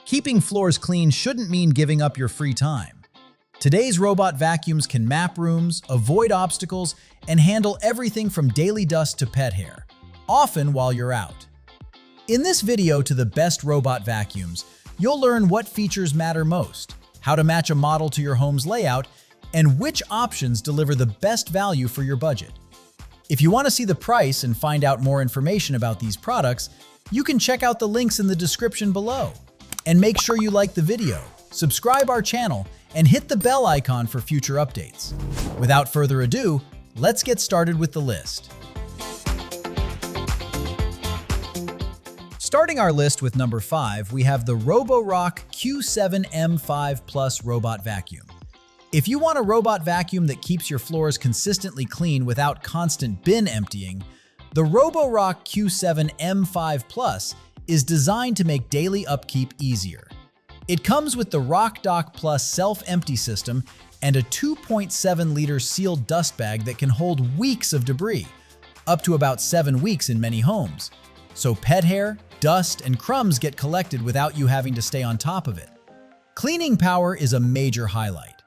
Keeping floors clean shouldn't mean giving up your free time. Today's robot vacuums can map rooms, avoid obstacles, and handle everything from daily dust to pet hair, often while you're out. In this video to the best robot vacuums, you'll learn what features matter most, how to match a model to your home's layout, and which options deliver the best value for your budget. If you want to see the price and find out more information about these products, you can check out the links in the description below. And make sure you like the video, subscribe our channel, and hit the bell icon for future updates. Without further ado, let's get started with the list. Starting our list with number 5, we have the roborock Q7M5 Plus Robot Vacuum. If you want a robot vacuum that keeps your floors consistently clean without constant bin emptying, the roborock Q7M5 Plus is designed to make daily upkeep easier. It comes with the Rock Dock Plus self-empty system and a 2.7-liter sealed dust bag that can hold weeks of debris, up to about 7 weeks in many homes. So pet hair, dust, and crumbs get collected without you having to stay on top of it. Cleaning power is a major highlight.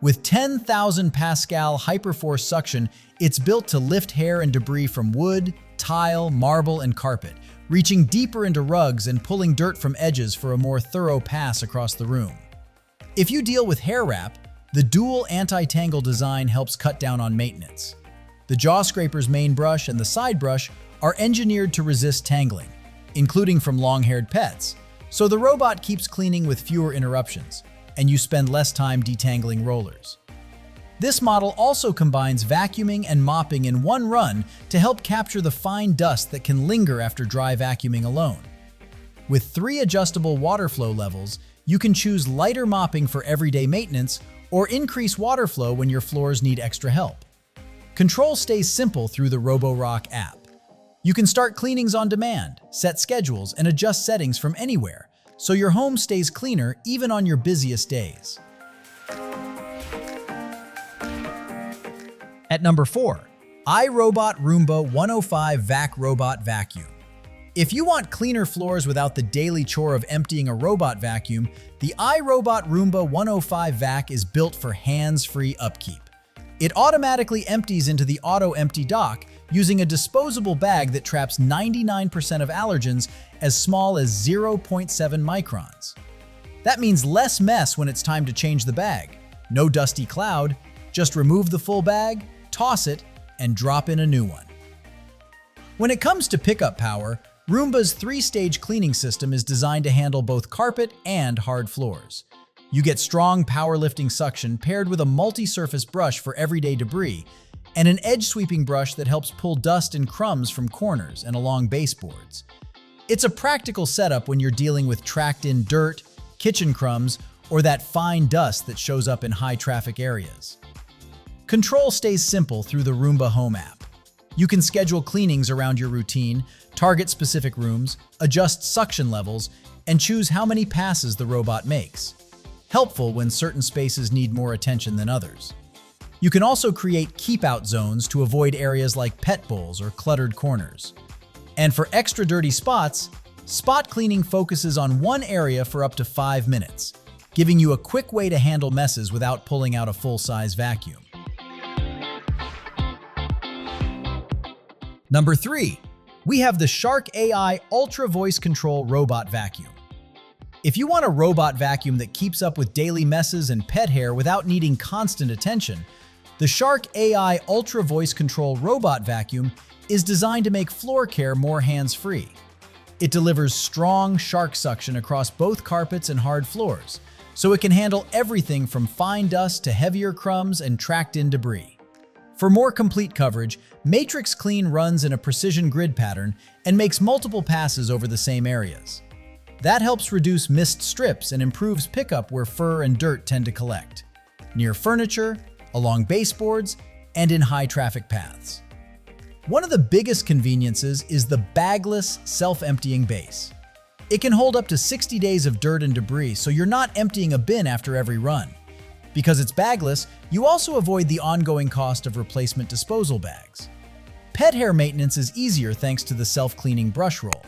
With 10,000 Pascal hyperforce suction, it's built to lift hair and debris from wood, tile, marble, and carpet, reaching deeper into rugs and pulling dirt from edges for a more thorough pass across the room. If you deal with hair wrap, the dual anti-tangle design helps cut down on maintenance. The jaw scraper's main brush and the side brush are engineered to resist tangling, including from long-haired pets, so the robot keeps cleaning with fewer interruptions, and you spend less time detangling rollers. This model also combines vacuuming and mopping in one run to help capture the fine dust that can linger after dry vacuuming alone. With 3 adjustable water flow levels, you can choose lighter mopping for everyday maintenance or increase water flow when your floors need extra help. Control stays simple through the Roborock app. You can start cleanings on demand, set schedules, and adjust settings from anywhere, so your home stays cleaner even on your busiest days. At number 4, iRobot Roomba 105 Vac Robot Vacuum. If you want cleaner floors without the daily chore of emptying a robot vacuum, the iRobot Roomba 105 Vac is built for hands-free upkeep. It automatically empties into the auto-empty dock using a disposable bag that traps 99% of allergens as small as 0.7 microns. That means less mess when it's time to change the bag. No dusty cloud, just remove the full bag, toss it, and drop in a new one. When it comes to pickup power, Roomba's 3-stage cleaning system is designed to handle both carpet and hard floors. You get strong powerlifting suction paired with a multi-surface brush for everyday debris, and an edge-sweeping brush that helps pull dust and crumbs from corners and along baseboards. It's a practical setup when you're dealing with tracked-in dirt, kitchen crumbs, or that fine dust that shows up in high-traffic areas. Control stays simple through the Roomba Home app. You can schedule cleanings around your routine, target specific rooms, adjust suction levels, and choose how many passes the robot makes. Helpful when certain spaces need more attention than others. You can also create keep-out zones to avoid areas like pet bowls or cluttered corners. And for extra dirty spots, spot cleaning focuses on one area for up to 5 minutes, giving you a quick way to handle messes without pulling out a full-size vacuum. Number 3, we have the Shark AI Ultra Voice Control Robot Vacuum. If you want a robot vacuum that keeps up with daily messes and pet hair without needing constant attention, the Shark AI Ultra Voice Control Robot Vacuum is designed to make floor care more hands-free. It delivers strong shark suction across both carpets and hard floors, so it can handle everything from fine dust to heavier crumbs and tracked-in debris. For more complete coverage, Matrix Clean runs in a precision grid pattern and makes multiple passes over the same areas. That helps reduce missed strips and improves pickup where fur and dirt tend to collect, near furniture, along baseboards, and in high-traffic paths. One of the biggest conveniences is the bagless, self-emptying base. It can hold up to 60 days of dirt and debris, so you're not emptying a bin after every run. Because it's bagless, you also avoid the ongoing cost of replacement disposal bags. Pet hair maintenance is easier thanks to the self-cleaning brush roll.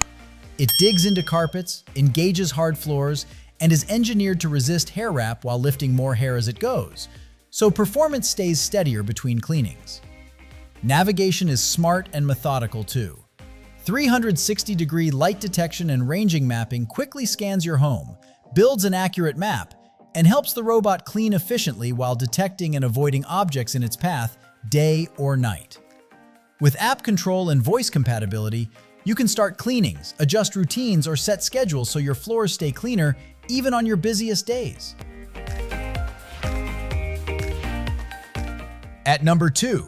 It digs into carpets, engages hard floors, and is engineered to resist hair wrap while lifting more hair as it goes, so performance stays steadier between cleanings. Navigation is smart and methodical too. 360-degree light detection and ranging mapping quickly scans your home, builds an accurate map, and helps the robot clean efficiently while detecting and avoiding objects in its path, day or night. With app control and voice compatibility, you can start cleanings, adjust routines, or set schedules so your floors stay cleaner even on your busiest days. At number 2,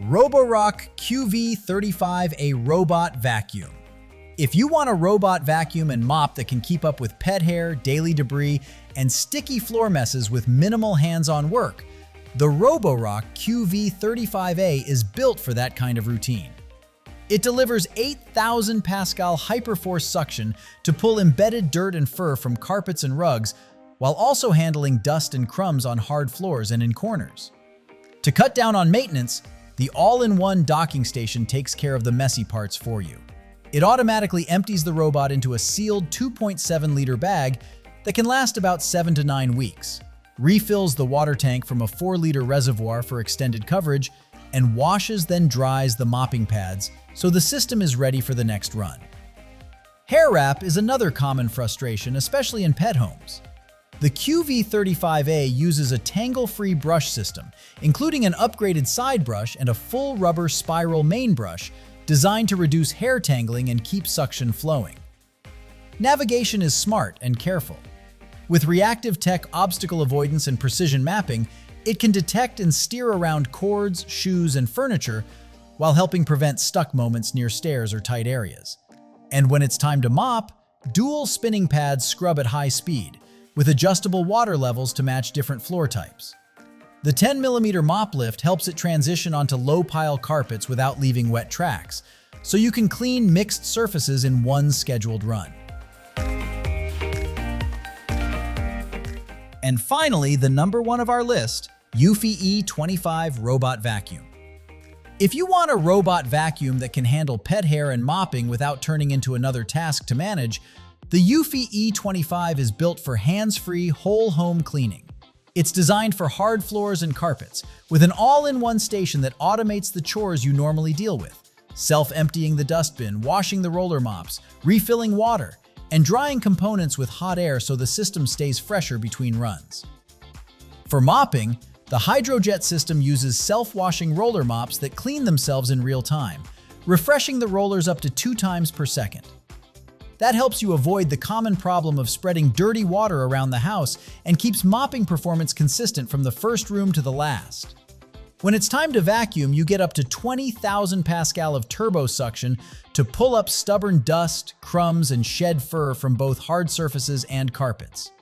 Roborock QV-35A Robot Vacuum. If you want a robot vacuum and mop that can keep up with pet hair, daily debris, and sticky floor messes with minimal hands-on work, the Roborock QV-35A is built for that kind of routine. It delivers 8,000 Pascal hyperforce suction to pull embedded dirt and fur from carpets and rugs, while also handling dust and crumbs on hard floors and in corners. To cut down on maintenance, the all-in-one docking station takes care of the messy parts for you. It automatically empties the robot into a sealed 2.7-liter bag that can last about 7 to 9 weeks, refills the water tank from a 4-liter reservoir for extended coverage, and washes then dries the mopping pads so the system is ready for the next run. Hair wrap is another common frustration, especially in pet homes. The QV-35A uses a tangle-free brush system, including an upgraded side brush and a full rubber spiral main brush designed to reduce hair tangling and keep suction flowing. Navigation is smart and careful. With reactive tech obstacle avoidance and precision mapping, it can detect and steer around cords, shoes, and furniture while helping prevent stuck moments near stairs or tight areas. And when it's time to mop, dual spinning pads scrub at high speed, with adjustable water levels to match different floor types. The 10mm mop lift helps it transition onto low-pile carpets without leaving wet tracks, so you can clean mixed surfaces in one scheduled run. And finally, the number 1 of our list, eufy E25 Robot Vacuum. If you want a robot vacuum that can handle pet hair and mopping without turning into another task to manage, the eufy E25 is built for hands-free, whole-home cleaning. It's designed for hard floors and carpets, with an all-in-one station that automates the chores you normally deal with, self-emptying the dustbin, washing the roller mops, refilling water, and drying components with hot air so the system stays fresher between runs. For mopping, the Hydrojet system uses self-washing roller mops that clean themselves in real time, refreshing the rollers up to 2 times per second. That helps you avoid the common problem of spreading dirty water around the house and keeps mopping performance consistent from the first room to the last. When it's time to vacuum, you get up to 20,000 Pascal of turbo suction to pull up stubborn dust, crumbs, and shed fur from both hard surfaces and carpets.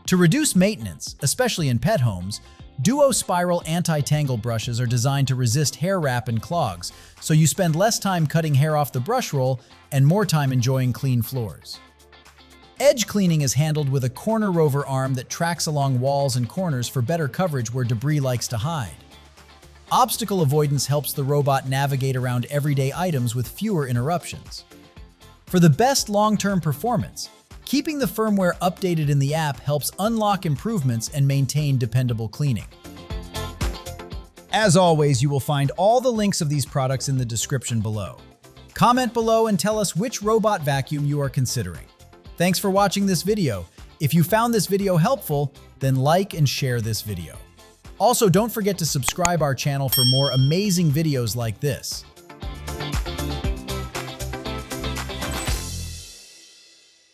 To reduce maintenance, especially in pet homes, duo spiral anti-tangle brushes are designed to resist hair wrap and clogs, so you spend less time cutting hair off the brush roll and more time enjoying clean floors. Edge cleaning is handled with a corner rover arm that tracks along walls and corners for better coverage where debris likes to hide. Obstacle avoidance helps the robot navigate around everyday items with fewer interruptions. For the best long-term performance, keeping the firmware updated in the app helps unlock improvements and maintain dependable cleaning. As always, you will find all the links of these products in the description below. Comment below and tell us which robot vacuum you are considering. Thanks for watching this video. If you found this video helpful, then like and share this video. Also, don't forget to subscribe our channel for more amazing videos like this.